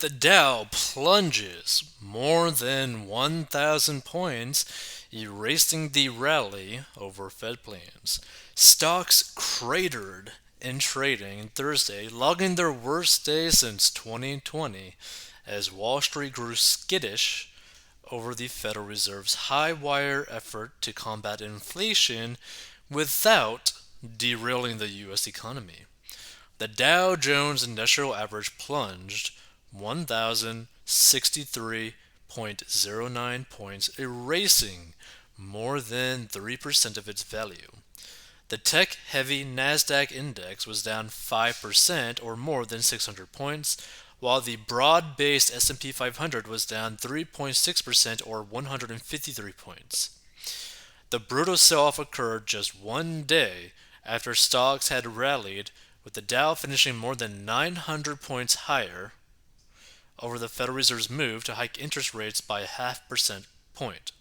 The Dow plunges more than 1,000 points, erasing the rally over Fed plans. Stocks cratered in trading Thursday, logging their worst day since 2020 as Wall Street grew skittish over the Federal Reserve's high wire effort to combat inflation without derailing the U.S. economy. The Dow Jones Industrial Average plunged 1,063.09 points, erasing more than 3% of its value. The tech heavy NASDAQ index was down 5% or more than 600 points, while the broad based S&P 500 was down 3.6% or 153 points. The brutal sell off occurred just one day after stocks had rallied, with the Dow finishing more than 900 points higher over the Federal Reserve's move to hike interest rates by a half percent point.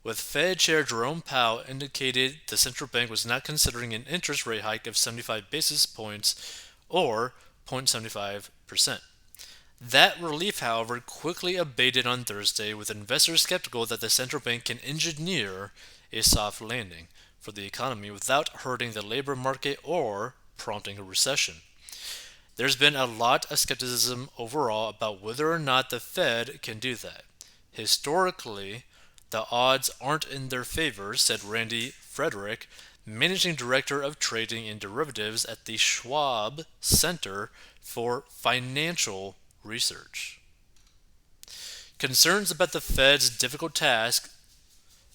With Fed Chair Jerome Powell indicated the central bank was not considering an interest rate hike of 75 basis points or 0.75%. That relief, however, quickly abated on Thursday, with investors skeptical that the central bank can engineer a soft landing for the economy without hurting the labor market or prompting a recession. There's been a lot of skepticism overall about whether or not the Fed can do that. Historically, the odds aren't in their favor, said Randy Frederick, managing director of trading and derivatives at the Schwab Center for Financial Research. Concerns about the Fed's difficult task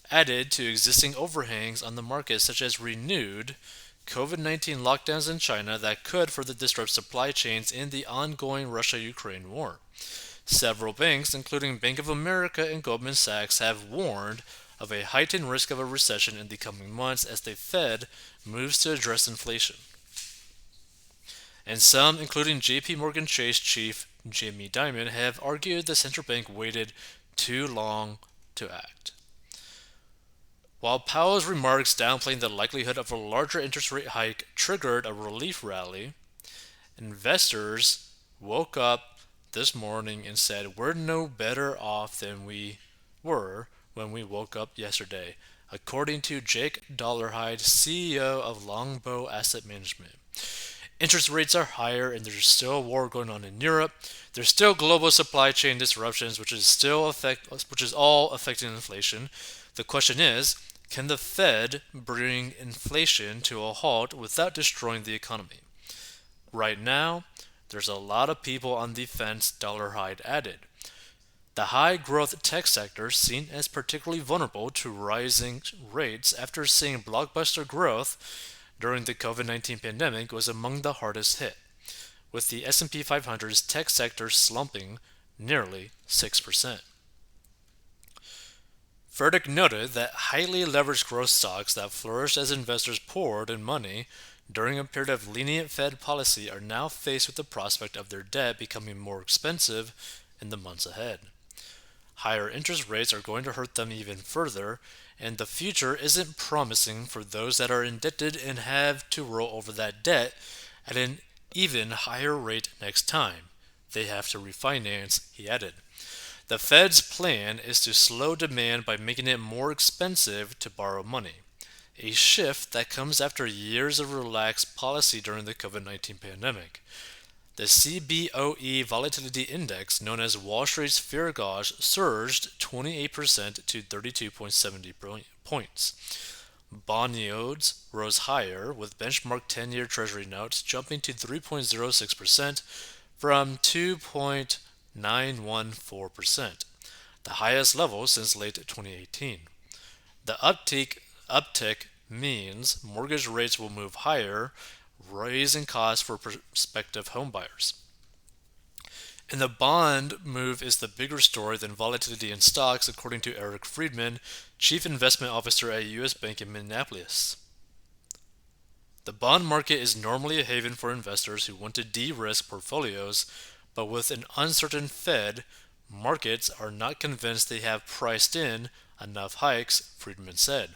added to existing overhangs on the market, such as renewed COVID-19 lockdowns in China that could further disrupt supply chains in the ongoing Russia-Ukraine war. Several banks, including Bank of America and Goldman Sachs, have warned of a heightened risk of a recession in the coming months as the Fed moves to address inflation. And some, including JP Morgan Chase chief Jamie Dimon, have argued the central bank waited too long to act. While Powell's remarks downplaying the likelihood of a larger interest rate hike triggered a relief rally, investors woke up this morning and said, "We're no better off than we were when we woke up yesterday," according to Jake Dollarhide, CEO of Longbow Asset Management. Interest rates are higher and there's still a war going on in Europe. There's still global supply chain disruptions, which is all affecting inflation. The question is, can the Fed bring inflation to a halt without destroying the economy? Right now, there's a lot of people on the fence, Dollarhide added. The high-growth tech sector, seen as particularly vulnerable to rising rates after seeing blockbuster growth during the COVID-19 pandemic, was among the hardest hit, with the S&P 500's tech sector slumping nearly 6%. Furtick noted that highly leveraged growth stocks that flourished as investors poured in money during a period of lenient Fed policy are now faced with the prospect of their debt becoming more expensive in the months ahead. Higher interest rates are going to hurt them even further, and the future isn't promising for those that are indebted and have to roll over that debt at an even higher rate next time they have to refinance, he added. The Fed's plan is to slow demand by making it more expensive to borrow money, a shift that comes after years of relaxed policy during the COVID-19 pandemic. The CBOE Volatility Index, known as Wall Street's fear gauge, surged 28% to 32.70 points. Bond yields rose higher, with benchmark 10-year Treasury notes jumping to 3.06% from 2.914%, the highest level since late 2018. The uptick means mortgage rates will move higher, raising costs for prospective homebuyers. And the bond move is the bigger story than volatility in stocks, according to Eric Friedman, Chief Investment Officer at a U.S. bank in Minneapolis. The bond market is normally a haven for investors who want to de-risk portfolios, but with an uncertain Fed, markets are not convinced they have priced in enough hikes, Friedman said.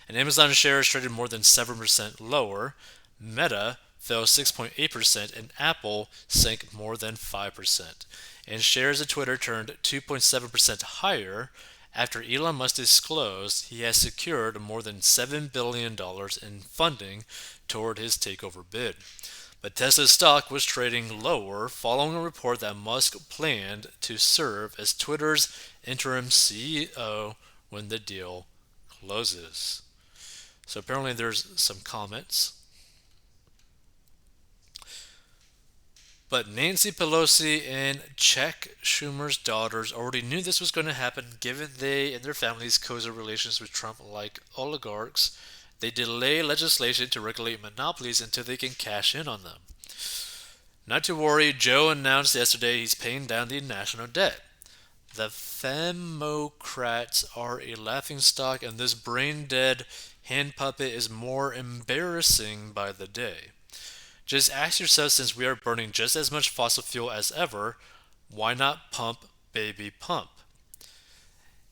And Amazon shares traded more than 7% lower. Meta fell 6.8%, and Apple sank more than 5%. And shares of Twitter turned 2.7% higher after Elon Musk disclosed he has secured more than $7 billion in funding toward his takeover bid. But Tesla's stock was trading lower following a report that Musk planned to serve as Twitter's interim CEO when the deal closes. So apparently there's some comments. But Nancy Pelosi and Chuck Schumer's daughters already knew this was going to happen given they and their families' cozy relations with Trump like oligarchs. They delay legislation to regulate monopolies until they can cash in on them. Not to worry, Joe announced yesterday he's paying down the national debt. The Femocrats are a laughingstock, and this brain dead hand puppet is more embarrassing by the day. Just ask yourself, since we are burning just as much fossil fuel as ever, why not pump, baby, pump?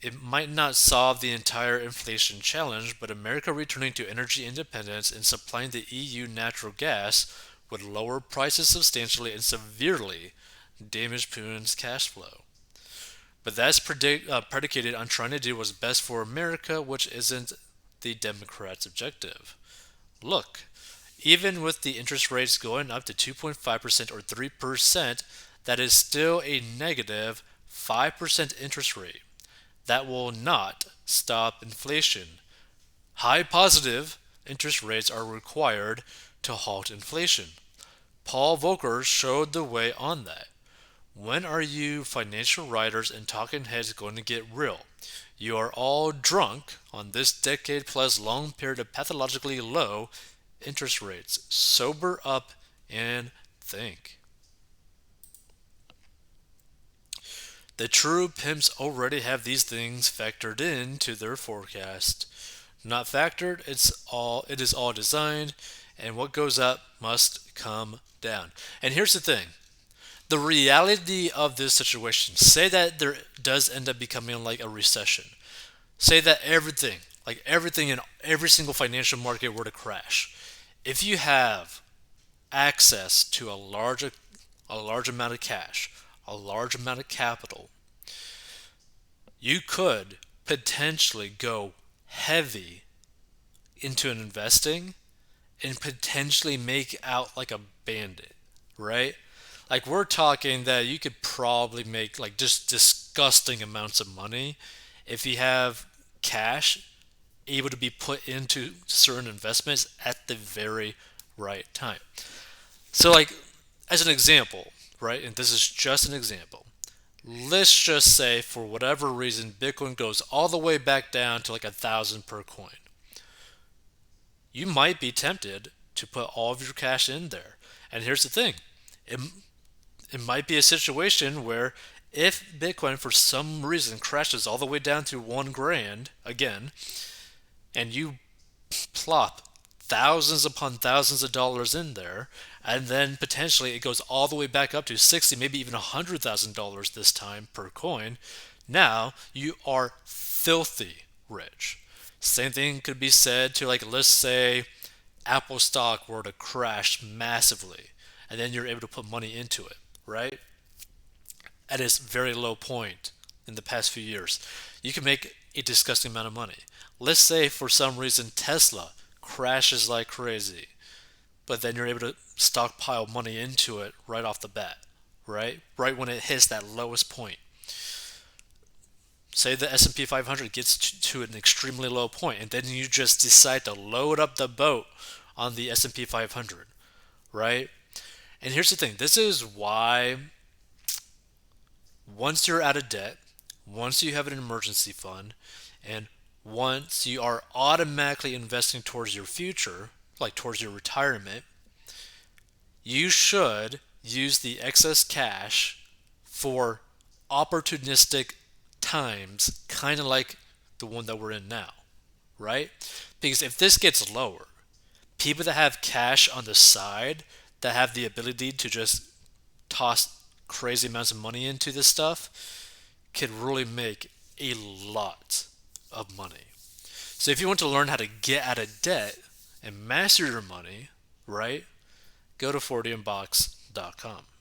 It might not solve the entire inflation challenge, but America returning to energy independence and supplying the EU natural gas would lower prices substantially and severely damage Putin's cash flow. But that's predicated on trying to do what's best for America, which isn't the Democrats' objective. Look, even with the interest rates going up to 2.5% or 3%, that is still a negative 5% interest rate. That will not stop inflation. High positive interest rates are required to halt inflation. Paul Volcker showed the way on that. When are you financial writers and talking heads going to get real? You are all drunk on this decade plus long period of pathologically low interest rates. Sober up and think. The true pimps already have these things factored into their forecast. Not factored, it is all designed, and what goes up must come down. And here's the thing. The reality of this situation, say that there does end up becoming like a recession. Say that everything in every single financial market were to crash. If you have access to a large amount of cash, a large amount of capital, you could potentially go heavy into an investing and potentially make out like a bandit, right? Like we're talking that you could probably make like just disgusting amounts of money if you have cash able to be put into certain investments at the very right time. So like as an example, right? And this is just an example. Let's just say for whatever reason Bitcoin goes all the way back down to like 1,000 per coin. You might be tempted to put all of your cash in there. And here's the thing. It, it might be a situation where if Bitcoin for some reason crashes all the way down to 1 grand again, and you plop thousands upon thousands of dollars in there, and then potentially it goes all the way back up to 60, maybe even $100,000 this time per coin, now you are filthy rich. Same thing could be said to, like, let's say Apple stock were to crash massively, and then you're able to put money into it, right? At its very low point in the past few years, you can make a disgusting amount of money. Let's say for some reason Tesla crashes like crazy, but then you're able to stockpile money into it right off the bat, right? Right when it hits that lowest point. Say the S&P 500 gets to an extremely low point, and then you just decide to load up the boat on the S&P 500, right? And here's the thing. This is why once you're out of debt, once you have an emergency fund, and once you are automatically investing towards your future, like towards your retirement, you should use the excess cash for opportunistic times, kind of like the one that we're in now, right? Because if this gets lower, people that have cash on the side, that have the ability to just toss crazy amounts of money into this stuff, can really make a lot of money. So if you want to learn how to get out of debt and master your money, right? go to 40inbox.com.